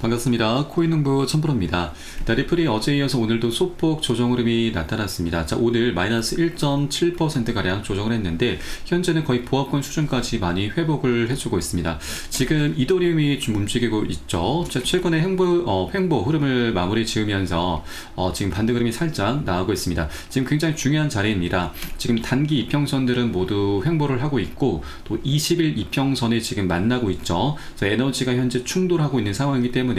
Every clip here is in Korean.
반갑습니다. 코인농부 천프로입니다. 리플이 어제에 이어서 오늘도 소폭 조정 흐름이 나타났습니다. 자, 오늘 마이너스 1.7%가량 조정을 했는데 현재는 거의 보합권 수준까지 많이 회복을 해주고 있습니다. 지금 이더리움이 좀 움직이고 있죠. 자, 최근에 횡보 흐름을 마무리 지으면서 지금 반등 흐름이 살짝 나오고 있습니다. 지금 굉장히 중요한 자리입니다. 지금 단기 이평선들은 모두 횡보를 하고 있고 또 20일 이평선에 지금 만나고 있죠. 자, 에너지가 현재 충돌하고 있는 상황이기 때문에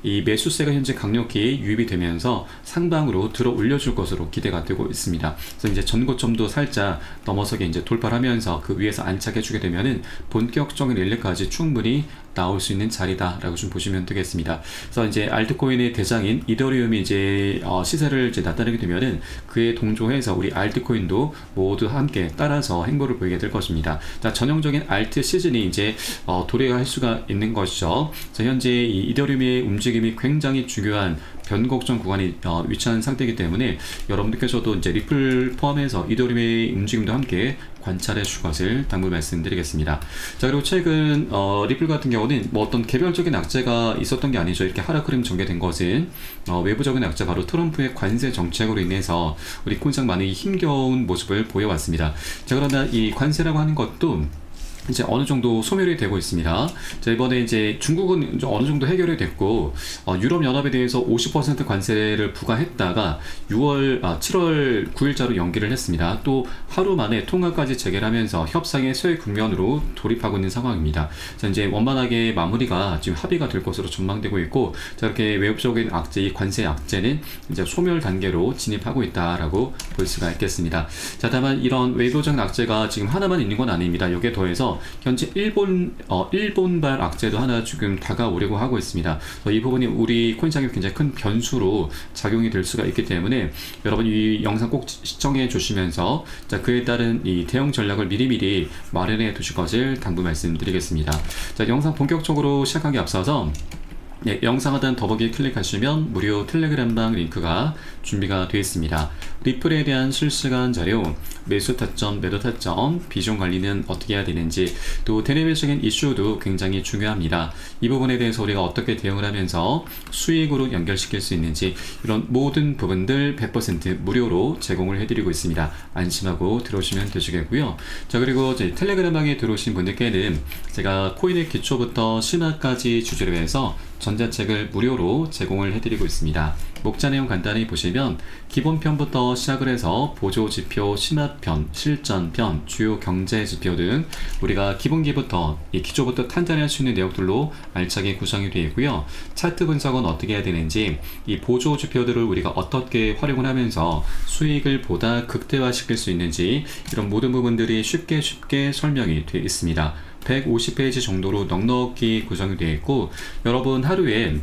이 매수세가 현재 강력히 유입이 되면서 상방으로 들어 올려줄 것으로 기대가 되고 있습니다. 그래서 이제 전고점도 살짝 넘어서게 이제 돌파를 하면서 그 위에서 안착해주게 되면은 본격적인 랠리까지 충분히 나올 수 있는 자리다라고 좀 보시면 되겠습니다. 그래서 이제 알트코인의 대장인 이더리움이 이제 시세를 이제 나타내게 되면은 그에 동조해서 우리 알트코인도 모두 함께 따라서 행보를 보이게 될 것입니다. 자, 전형적인 알트 시즌이 이제 도래할 수가 있는 것이죠. 자, 현재 이 이더리움의 움직임이 굉장히 중요한 변곡점 구간이 위치한 상태이기 때문에 여러분들께서도 이제 리플 포함해서 이더리움의 움직임도 함께 관찰해 주실 것을 당부 말씀드리겠습니다. 자, 그리고 최근 리플 같은 경우는 뭐 어떤 개별적인 악재가 있었던 게 아니죠. 이렇게 하락 흐름 전개된 것은 외부적인 악재, 바로 트럼프의 관세 정책으로 인해서 우리 코인상 많이 힘겨운 모습을 보여왔습니다. 자, 그러나 이 관세라고 하는 것도 이제 어느 정도 소멸이 되고 있습니다. 자, 이번에 이제 중국은 어느 정도 해결이 됐고, 유럽 연합에 대해서 50% 관세를 부과했다가 7월 9일자로 연기를 했습니다. 또 하루 만에 통화까지 재개하면서 협상의 새 국면으로 돌입하고 있는 상황입니다. 자, 이제 원만하게 마무리가 지금 합의가 될 것으로 전망되고 있고, 자, 이렇게 외부적인 악재, 이 관세 악재는 이제 소멸 단계로 진입하고 있다라고 볼 수가 있겠습니다. 자, 다만 이런 외부적인 악재가 지금 하나만 있는 건 아닙니다. 여기에 더해서 현재 일본발 악재도 하나 지금 다가오려고 하고 있습니다. 이 부분이 우리 코인장에 굉장히 큰 변수로 작용이 될 수가 있기 때문에 여러분 이 영상 꼭 시청해 주시면서 자, 그에 따른 이 대응 전략을 미리미리 마련해 두실 것을 당부 말씀드리겠습니다. 자, 영상 본격적으로 시작하기 앞서서 영상 하단 더보기에 클릭하시면 무료 텔레그램방 링크가 준비가 되어 있습니다. 리플에 대한 실시간 자료, 매수 타점, 매도 타점, 비중 관리는 어떻게 해야 되는지, 또 대내외적인 이슈도 굉장히 중요합니다. 이 부분에 대해서 우리가 어떻게 대응을 하면서 수익으로 연결시킬 수 있는지, 이런 모든 부분들 100% 무료로 제공을 해드리고 있습니다. 안심하고 들어오시면 되시겠고요. 자, 그리고 이제 텔레그램방에 들어오신 분들께는 제가 코인의 기초부터 심화까지 주제로 해서 전자책을 무료로 제공을 해드리고 있습니다. 목차 내용 간단히 보시면 기본편부터 시작을 해서 보조지표, 심화편, 실전편, 주요 경제지표 등 우리가 기본기부터 이 기초부터 탄탄히 할 수 있는 내용들로 알차게 구성이 되어 있고요. 차트 분석은 어떻게 해야 되는지, 이 보조지표들을 우리가 어떻게 활용을 하면서 수익을 보다 극대화시킬 수 있는지, 이런 모든 부분들이 쉽게 설명이 되어 있습니다. 150페이지 정도로 넉넉히 구성이 되어 있고, 여러분 하루에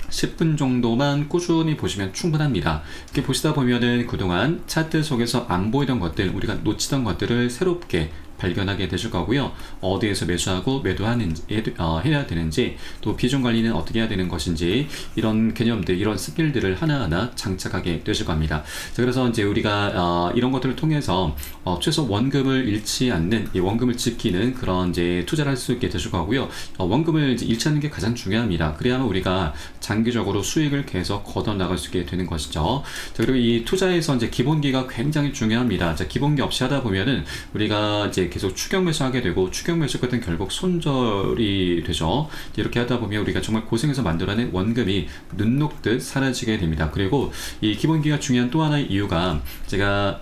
10분 정도만 꾸준히 보시면 충분합니다. 이렇게 보시다 보면은 그동안 차트 속에서 안 보이던 것들, 우리가 놓치던 것들을 새롭게 발견하게 되실 거고요. 어디에서 매수하고 매도하는지 해야 되는지, 또 비중 관리는 어떻게 해야 되는 것인지, 이런 개념들, 이런 스킬들을 하나하나 장착하게 되실 겁니다. 자, 그래서 이제 우리가 이런 것들을 통해서 최소 원금을 잃지 않는, 이 원금을 지키는 그런 이제 투자를 할 수 있게 되실 거고요. 원금을 이제 잃지 않는 게 가장 중요합니다. 그래야만 우리가 장기적으로 수익을 계속 걷어 나갈 수 있게 되는 것이죠. 자, 그리고 이 투자에서 이제 기본기가 굉장히 중요합니다. 자, 기본기 없이 하다 보면은 우리가 이제 계속 추격 매수하게 되고, 추격 매수 끝은 결국 손절이 되죠. 이렇게 하다 보면 우리가 정말 고생해서 만들어낸 원금이 눈 녹듯 사라지게 됩니다. 그리고 이 기본기가 중요한 또 하나의 이유가, 제가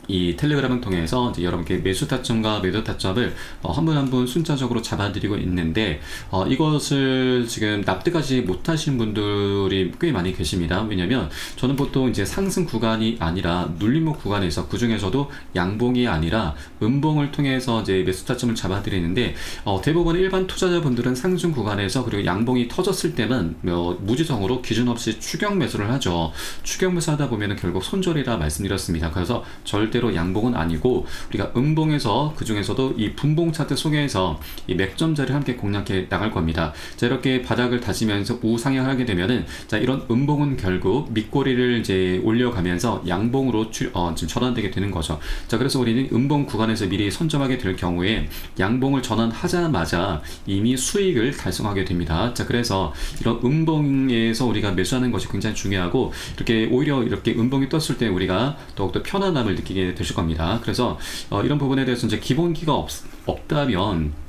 이 텔레그램을 통해서 이제 여러분께 매수 타점과 매도 타점을 한 분 한 분 순차적으로 잡아드리고 있는데, 이것을 지금 납득하지 못하신 분들이 꽤 많이 계십니다. 왜냐면 저는 보통 이제 상승 구간이 아니라 눌림목 구간에서, 그 중에서도 양봉이 아니라 음봉을 통해서 이제 매수 타점을 잡아드리는데, 대부분 일반 투자자분들은 상승 구간에서 그리고 양봉이 터졌을 때만 무지성으로 기준 없이 추격 매수를 하죠. 추격 매수 하다 보면 결국 손절이라 말씀드렸습니다. 그래서 절대 절대로 양봉은 아니고 우리가 음봉에서 그 중에서도 이 분봉 차트 속에서 이 맥점자를 함께 공략해 나갈 겁니다. 자, 이렇게 바닥을 다지면서 우상향하게 되면은 자, 이런 음봉은 결국 밑꼬리를 이제 올려가면서 양봉으로 지금 전환되게 되는 거죠. 자, 그래서 우리는 음봉 구간에서 미리 선점하게 될 경우에 양봉을 전환하자마자 이미 수익을 달성하게 됩니다. 자, 그래서 이런 음봉에서 우리가 매수하는 것이 굉장히 중요하고 이렇게 오히려 이렇게 음봉이 떴을 때 우리가 더욱더 편안함을 느끼게 되실 겁니다. 그래서 이런 부분에 대해서 이제 기본기가 없다면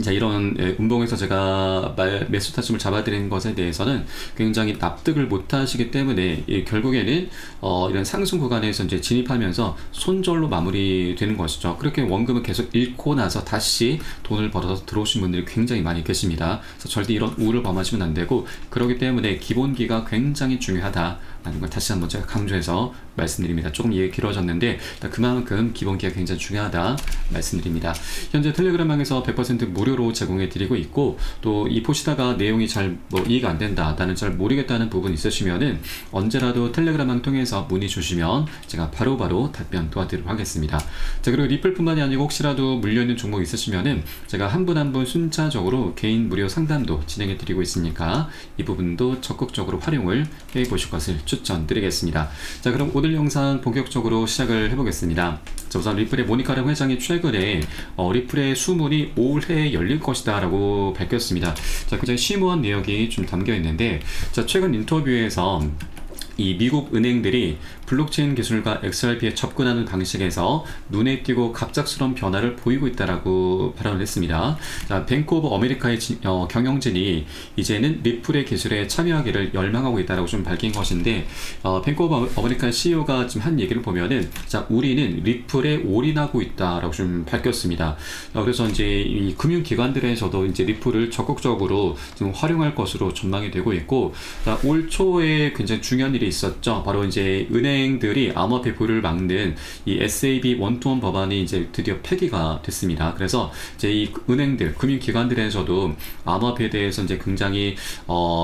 자, 이런 음봉에서 제가 매수 타점을 잡아드리는 것에 대해서는 굉장히 납득을 못 하시기 때문에 결국에는 이런 상승 구간에서 이제 진입하면서 손절로 마무리되는 것이죠. 그렇게 원금을 계속 잃고 나서 다시 돈을 벌어서 들어오신 분들이 굉장히 많이 계십니다. 그래서 절대 이런 우를 범하시면 안 되고, 그렇기 때문에 기본기가 굉장히 중요하다라는 걸 다시 한번 제가 강조해서 말씀드립니다. 조금 얘기 길어졌는데 그만큼 기본기가 굉장히 중요하다 말씀드립니다. 현재 텔레그램방에서 100% 무료로 제공해 드리고 있고, 또 이 보시다가 내용이 잘 이해가 안 된다, 나는 잘 모르겠다는 부분 있으시면은 언제라도 텔레그램방 통해서 문의 주시면 제가 바로바로 답변 도와드리도록 하겠습니다. 자, 그리고 리플뿐만이 아니고 혹시라도 물려있는 종목 있으시면은 제가 한 분 한 분 순차적으로 개인 무료 상담도 진행해 드리고 있으니까 이 부분도 적극적으로 활용을 해 보실 것을 추천드리겠습니다. 자, 그럼 오늘 영상 본격적으로 시작을 해보겠습니다. 자, 우선 리플의 모니카람 회장이 최근에 리플의 수문이 올해 열릴 것이다 라고 밝혔습니다. 자, 굉장히 심오한 내용이 좀 담겨 있는데, 자, 최근 인터뷰에서 이 미국 은행들이 블록체인 기술과 XRP에 접근하는 방식에서 눈에 띄고 갑작스러운 변화를 보이고 있다라고 발언을 했습니다. 자, 뱅크 오브 아메리카의 경영진이 이제는 리플의 기술에 참여하기를 열망하고 있다라고 좀 밝힌 것인데, 뱅크 오브 아메리카 CEO가 지금 한 얘기를 보면은, 자, 우리는 리플에 올인하고 있다라고 좀 밝혔습니다. 그래서 이제 이 금융기관들에서도 이제 리플을 적극적으로 지금 활용할 것으로 전망이 되고 있고, 자, 올 초에 굉장히 중요한 일이 있었죠. 바로 이제 은행들이 암호화폐 보유를 막는 이 SAB 원투원 법안이 이제 드디어 폐기가 됐습니다. 그래서 이제 이 은행들, 금융기관들에서도 암호화폐에 대해서 이제 굉장히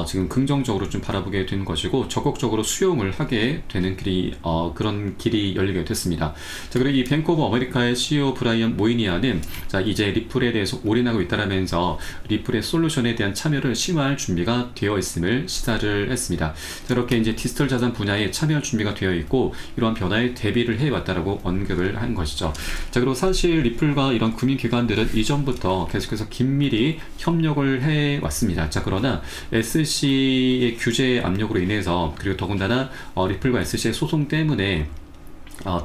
지금 긍정적으로 좀 바라보게 되는 것이고, 적극적으로 수용을 하게 되는 길이 그런 길이 열리게 됐습니다. 자, 그리고 이 뱅크 오브 아메리카의 CEO 브라이언 모이니아는 자, 이제 리플에 대해서 올인하고 있다라면서 리플의 솔루션에 대한 참여를 심화할 준비가 되어 있음을 시사를 했습니다. 이렇게 이제 디지털 자산 분야에 참여할 준비가 되어 있고, 이러한 변화에 대비를 해왔다라고 언급을 한 것이죠. 자, 그리고 사실 리플과 이런 금융기관들은 이전부터 계속해서 긴밀히 협력을 해왔습니다. 자, 그러나 SEC의 규제 압력으로 인해서, 그리고 더군다나 리플과 SEC의 소송 때문에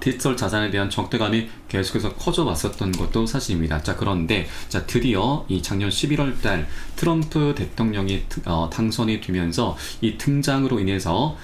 디지털 자산에 대한 적대감이 계속해서 커져 왔었던 것도 사실입니다. 자, 그런데 자, 드디어 이 작년 11월 달 트럼프 대통령이 당선이 되면서 이 등장으로 인해서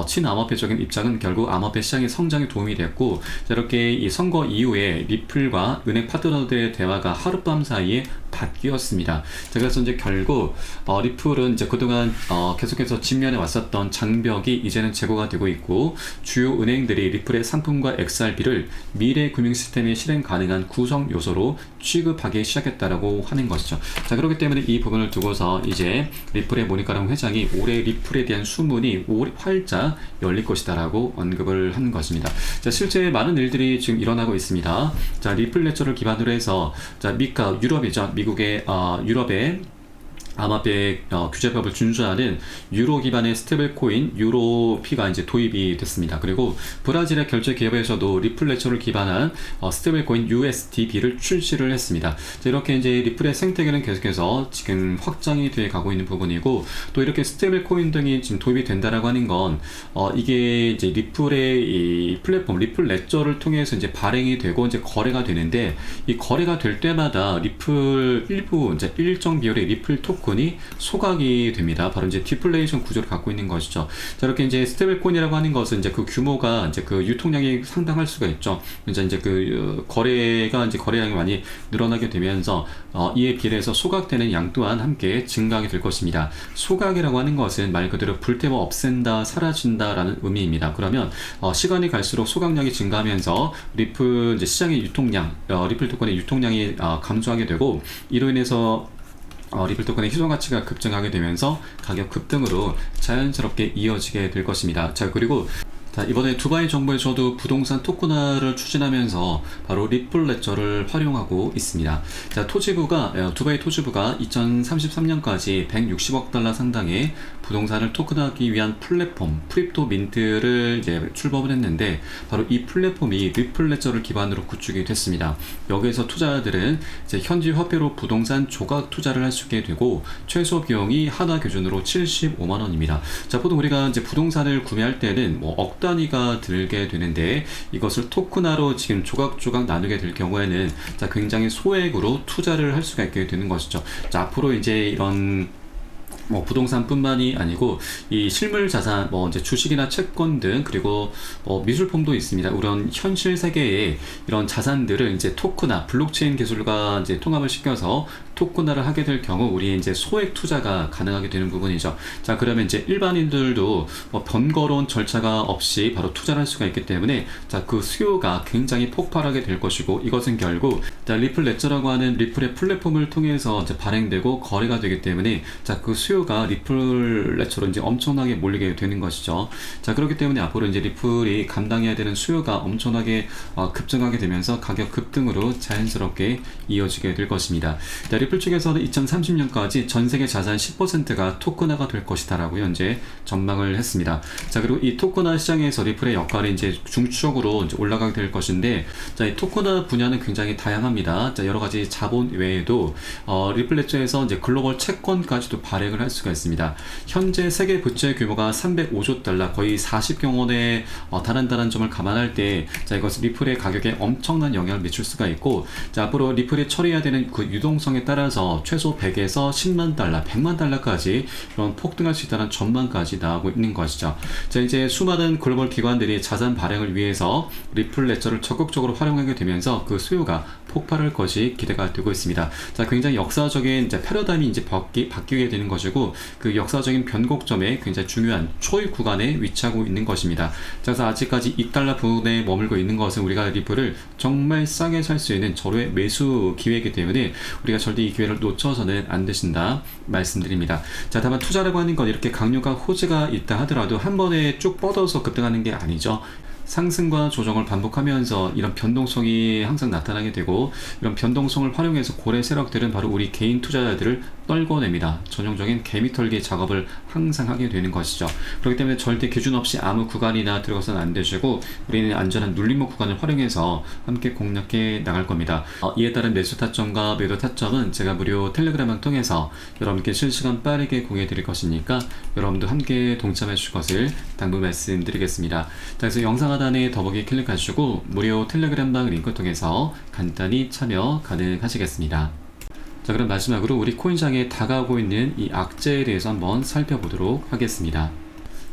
친암호화폐적인 입장은 결국 암호화폐 시장의 성장에 도움이 됐고, 자, 이렇게 이 선거 이후에 리플과 은행 파트너들의 대화가 하룻밤 사이에 바뀌었습니다. 자, 그래서 이제 결국 리플은 이제 그동안 계속해서 직면해 왔었던 장벽이 이제는 제거가 되고 있고, 주요 은행들이 리플의 상품과 XRP를 미래 금융 시스템에 실행 가능한 구성 요소로 취급하기 시작했다라고 하는 것이죠. 자, 그렇기 때문에 이 부분을 두고서 이제 리플의 모니카람 회장이 올해 리플에 대한 수문이 활짝 열릴 것이다라고 언급을 한 것입니다. 자, 실제 많은 일들이 지금 일어나고 있습니다. 자, 리플 레저를 기반으로 해서 자, 미카 유럽이죠. 미국의 유럽의 암호화폐 규제법을 준수하는 유로 기반의 스테이블 코인 유로피가 이제 도입이 됐습니다. 그리고 브라질의 결제 기업에서도 리플 레저를 기반한 스테이블 코인 USDB를 출시를 했습니다. 자, 이렇게 이제 리플의 생태계는 계속해서 지금 확장이 돼 가고 있는 부분이고, 또 이렇게 스테이블 코인 등이 지금 도입이 된다라고 하는 건 이게 이제 리플의 이 플랫폼 리플 레저를 통해서 이제 발행이 되고 이제 거래가 되는데, 이 거래가 될 때마다 리플 일부 이제 일정 비율의 리플 토큰이 소각이 됩니다. 바로 이제 디플레이션 구조를 갖고 있는 것이죠. 자, 이렇게 이제 스테이블 코인이라고 하는 것은 이제 그 규모가 이제 그 유통량이 상당할 수가 있죠. 이제 그 거래가 이제 거래량이 많이 늘어나게 되면서 이에 비례해서 소각되는 양 또한 함께 증가하게 될 것입니다. 소각이라고 하는 것은 말 그대로 불태워 없앤다, 사라진다라는 의미입니다. 그러면 시간이 갈수록 소각량이 증가하면서 리플 이제 시장의 유통량, 리플 토큰의 유통량이 감소하게 되고, 이로 인해서 리플 토큰의 희소 가치가 급증하게 되면서 가격 급등으로 자연스럽게 이어지게 될 것입니다. 자, 그리고 자, 이번에 두바이 정부에서도 부동산 토큰화를 추진하면서 바로 리플 레저를 활용하고 있습니다. 자, 두바이 토지부가 2033년까지 160억 달러 상당의 부동산을 토큰화하기 위한 플랫폼 프립토 민트를 이제 출범을 했는데, 바로 이 플랫폼이 리플 레저를 기반으로 구축이 됐습니다. 여기에서 투자자들은 이제 현지 화폐로 부동산 조각 투자를 할 수 있게 되고, 최소 비용이 하나 기준으로 75만 원입니다. 자, 보통 우리가 이제 부동산을 구매할 때는 뭐 억 단위가 들게 되는데, 이것을 토큰화로 지금 조각조각 나누게 될 경우에는 자, 굉장히 소액으로 투자를 할 수가 있게 되는 것이죠. 자, 앞으로 이제 이런 뭐 부동산뿐만이 아니고 이 실물 자산, 뭐 이제 주식이나 채권 등, 그리고 미술품도 있습니다. 이런 현실 세계의 이런 자산들을 이제 토큰화, 블록체인 기술과 이제 통합을 시켜서 토큰화를 하게 될 경우 우리 이제 소액 투자가 가능하게 되는 부분이죠. 자, 그러면 이제 일반인들도 뭐 번거로운 절차가 없이 바로 투자를 할 수가 있기 때문에 자, 그 수요가 굉장히 폭발하게 될 것이고, 이것은 결국 자, 리플 레저라고 하는 리플의 플랫폼을 통해서 이제 발행되고 거래가 되기 때문에 자, 그 수요가 리플 레저로 이제 엄청나게 몰리게 되는 것이죠. 자, 그렇기 때문에 앞으로 이제 리플이 감당해야 되는 수요가 엄청나게 급증하게 되면서 가격 급등으로 자연스럽게 이어지게 될 것입니다. 자, 리플 측에서는 2030년까지 전 세계 자산 10%가 토큰화가 될 것이다라고 현재 전망을 했습니다. 자, 그리고 이 토큰화 시장에서 리플의 역할이 이제 중추적으로 이제 올라가게 될 것인데, 자, 이 토큰화 분야는 굉장히 다양합니다. 자, 여러 가지 자본 외에도 리플 레저에서 이제 글로벌 채권까지도 발행을 할 수가 있습니다. 현재 세계 부채 규모가 305조 달러, 거의 40경 원에 달한다는 점을 감안할 때, 자, 이것은 리플의 가격에 엄청난 영향을 미칠 수가 있고, 자, 앞으로 리플이 처리해야 되는 그 유동성에 따라서 최소 100에서 10만 달러, 100만 달러까지 이런 폭등할 수 있다는 전망까지 나오고 있는 것이죠. 자, 이제 수많은 글로벌 기관들이 자산 발행을 위해서 리플 레저를 적극적으로 활용하게 되면서 그 수요가 폭발할 것이 기대가 되고 있습니다. 자, 굉장히 역사적인 이제 패러다임이 이제 바뀌게 되는 것이고, 그 역사적인 변곡점에 굉장히 중요한 초입 구간에 위치하고 있는 것입니다. 자, 그래서 아직까지 2달러 부근에 머물고 있는 것은 우리가 리플을 정말 싸게 살 수 있는 절호의 매수 기회이기 때문에 우리가 절대 이 기회를 놓쳐서는 안 되신다 말씀드립니다. 자, 다만 투자라고 하는 건 이렇게 강요가 호재가 있다 하더라도 한 번에 쭉 뻗어서 급등하는 게 아니죠. 상승과 조정을 반복하면서 이런 변동성이 항상 나타나게 되고, 이런 변동성을 활용해서 고래 세력들은 바로 우리 개인 투자자들을 떨궈냅니다. 전형적인 개미털기 작업을 항상 하게 되는 것이죠. 그렇기 때문에 절대 기준 없이 아무 구간이나 들어가서는 안 되시고, 우리는 안전한 눌림목 구간을 활용해서 함께 공략해 나갈 겁니다. 이에 따른 매수 타점과 매도 타점은 제가 무료 텔레그램을 통해서 여러분께 실시간 빠르게 공유해 드릴 것이니까 여러분도 함께 동참해 주실 것을 당부 말씀드리겠습니다. 자, 그래서 영상 하단에 더보기 클릭하시고 무료 텔레그램방 링크 통해서 간단히 참여 가능하시겠습니다. 자, 그럼 마지막으로 우리 코인시장에 다가오고 있는 이 악재에 대해서 한번 살펴보도록 하겠습니다.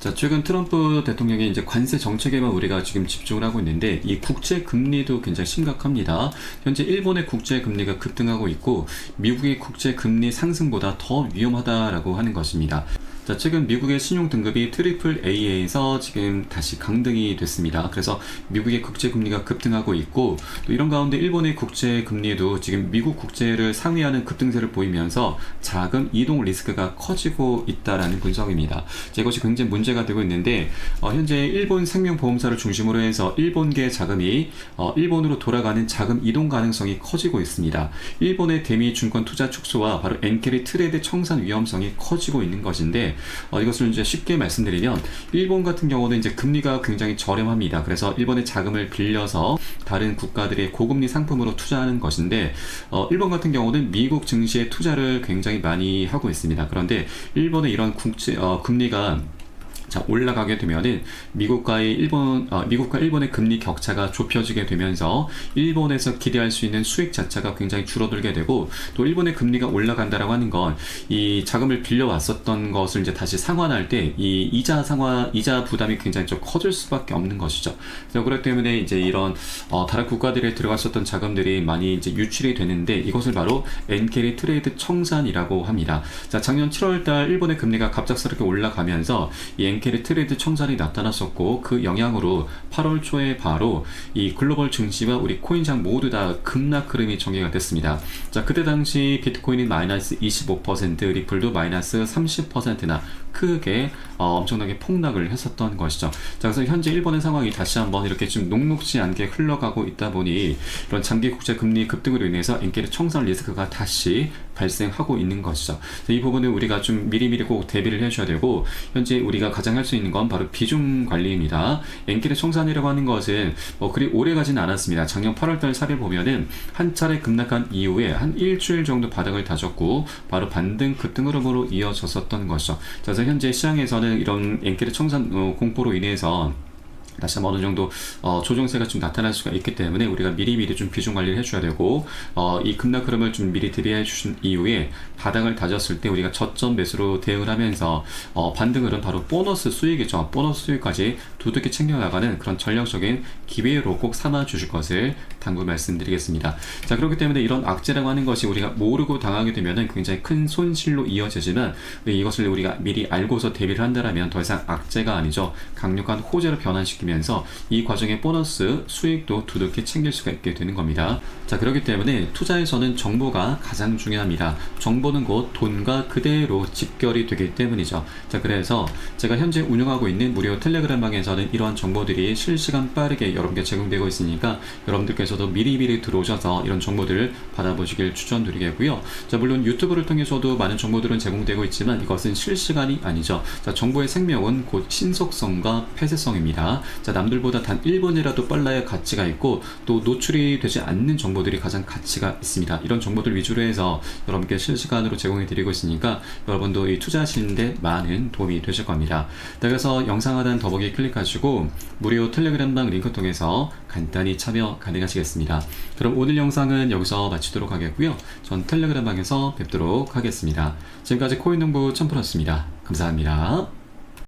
자, 최근 트럼프 대통령의 이제 관세 정책에만 우리가 지금 집중을 하고 있는데, 이 국채 금리도 굉장히 심각합니다. 현재 일본의 국채 금리가 급등하고 있고, 미국의 국채 금리 상승보다 더 위험하다라고 하는 것입니다. 자, 최근 미국의 신용 등급이 트리플 A에서 지금 다시 강등이 됐습니다. 그래서 미국의 국채 금리가 급등하고 있고, 또 이런 가운데 일본의 국채 금리도 지금 미국 국채를 상회하는 급등세를 보이면서 자금 이동 리스크가 커지고 있다라는 분석입니다. 자, 이것이 굉장히 문제가 되고 있는데, 현재 일본 생명보험사를 중심으로 해서 일본계 자금이 일본으로 돌아가는 자금 이동 가능성이 커지고 있습니다. 일본의 대미 증권 투자 축소와 바로 엔캐리 트레이드 청산 위험성이 커지고 있는 것인데, 이것을 이제 쉽게 말씀드리면, 일본 같은 경우는 이제 금리가 굉장히 저렴합니다. 그래서 일본의 자금을 빌려서 다른 국가들의 고금리 상품으로 투자하는 것인데, 일본 같은 경우는 미국 증시에 투자를 굉장히 많이 하고 있습니다. 그런데 일본의 이런 금리가 자, 올라가게 되면은 미국과 일본의 금리 격차가 좁혀지게 되면서 일본에서 기대할 수 있는 수익 자체가 굉장히 줄어들게 되고, 또 일본의 금리가 올라간다라고 하는 건 이 자금을 빌려왔었던 것을 이제 다시 상환할 때 이 이자 부담이 굉장히 좀 커질 수밖에 없는 것이죠. 그래서 그렇기 때문에 이제 이런 다른 국가들에 들어갔었던 자금들이 많이 이제 유출이 되는데, 이것을 바로 엔캐리 트레이드 청산이라고 합니다. 자, 작년 7월달 일본의 금리가 갑작스럽게 올라가면서 이 엔캐리 트레이드 청산이 나타났었고, 그 영향으로 8월 초에 바로 이 글로벌 증시와 우리 코인시장 모두 다 급락 흐름이 전개가 됐습니다. 자, 그때 당시 비트코인이 마이너스 25%, 리플도 마이너스 30%나 크게 엄청나게 폭락을 했었던 것이죠. 자, 그래서 현재 일본의 상황이 다시 한번 이렇게 좀 녹록지 않게 흘러가고 있다 보니 이런 장기 국제 금리 급등으로 인해서 엔케르 청산 리스크가 다시 발생하고 있는 것이죠. 이 부분은 우리가 좀 미리미리 꼭 대비를 해줘야 되고, 현재 우리가 가장 할 수 있는 건 바로 비중 관리입니다. 엔케르 청산이라고 하는 것은 그리 오래 가지는 않았습니다. 작년 8월달 사례 보면은 한 차례 급락한 이후에 한 일주일 정도 바닥을 다졌고 바로 반등 급등 흐름으로 이어졌었던 것이죠. 그래서 현재 시장에서는 이런 엔케르 청산 공포로 인해서 다시 한번 어느 정도 조정세가 좀 나타날 수가 있기 때문에 우리가 미리미리 좀 비중 관리를 해줘야 되고, 이 급락 흐름을 좀 미리 대비해 주신 이후에 바닥을 다졌을 때 우리가 저점 매수로 대응을 하면서 반등 흐름, 바로 보너스 수익이죠. 보너스 수익까지 두둑히 챙겨나가는 그런 전략적인 기회로 꼭 삼아 주실 것을 당부 말씀드리겠습니다. 자, 그렇기 때문에 이런 악재라고 하는 것이 우리가 모르고 당하게 되면은 굉장히 큰 손실로 이어지지만, 이것을 우리가 미리 알고서 대비를 한다면 더 이상 악재가 아니죠. 강력한 호재로 변환시키면서 이 과정의 보너스 수익도 두둑히 챙길 수가 있게 되는 겁니다. 자, 그렇기 때문에 투자에서는 정보가 가장 중요합니다. 정보는 곧 돈과 그대로 직결이 되기 때문이죠. 자, 그래서 제가 현재 운영하고 있는 무료 텔레그램 방에서는 이러한 정보들이 실시간 빠르게 여러분께 제공되고 있으니까 여러분들께서도 미리미리 들어오셔서 이런 정보들을 받아보시길 추천드리겠고요. 자, 물론 유튜브를 통해서도 많은 정보들은 제공되고 있지만 이것은 실시간이 아니죠. 자, 정보의 생명은 곧 신속성과 폐쇄성입니다. 자, 남들보다 단 1분이라도 빨라야 가치가 있고, 또 노출이 되지 않는 정보들이 가장 가치가 있습니다. 이런 정보들 위주로 해서 여러분께 실시간으로 제공해 드리고 있으니까 여러분도 이 투자하시는데 많은 도움이 되실 겁니다. 자, 그래서 영상 하단 더보기 클릭하시고 무료 텔레그램방 링크 통해서 간단히 참여 가능하시겠습니다. 그럼 오늘 영상은 여기서 마치도록 하겠고요. 전 텔레그램방에서 뵙도록 하겠습니다. 지금까지 코인농부 첨프였습니다. 감사합니다.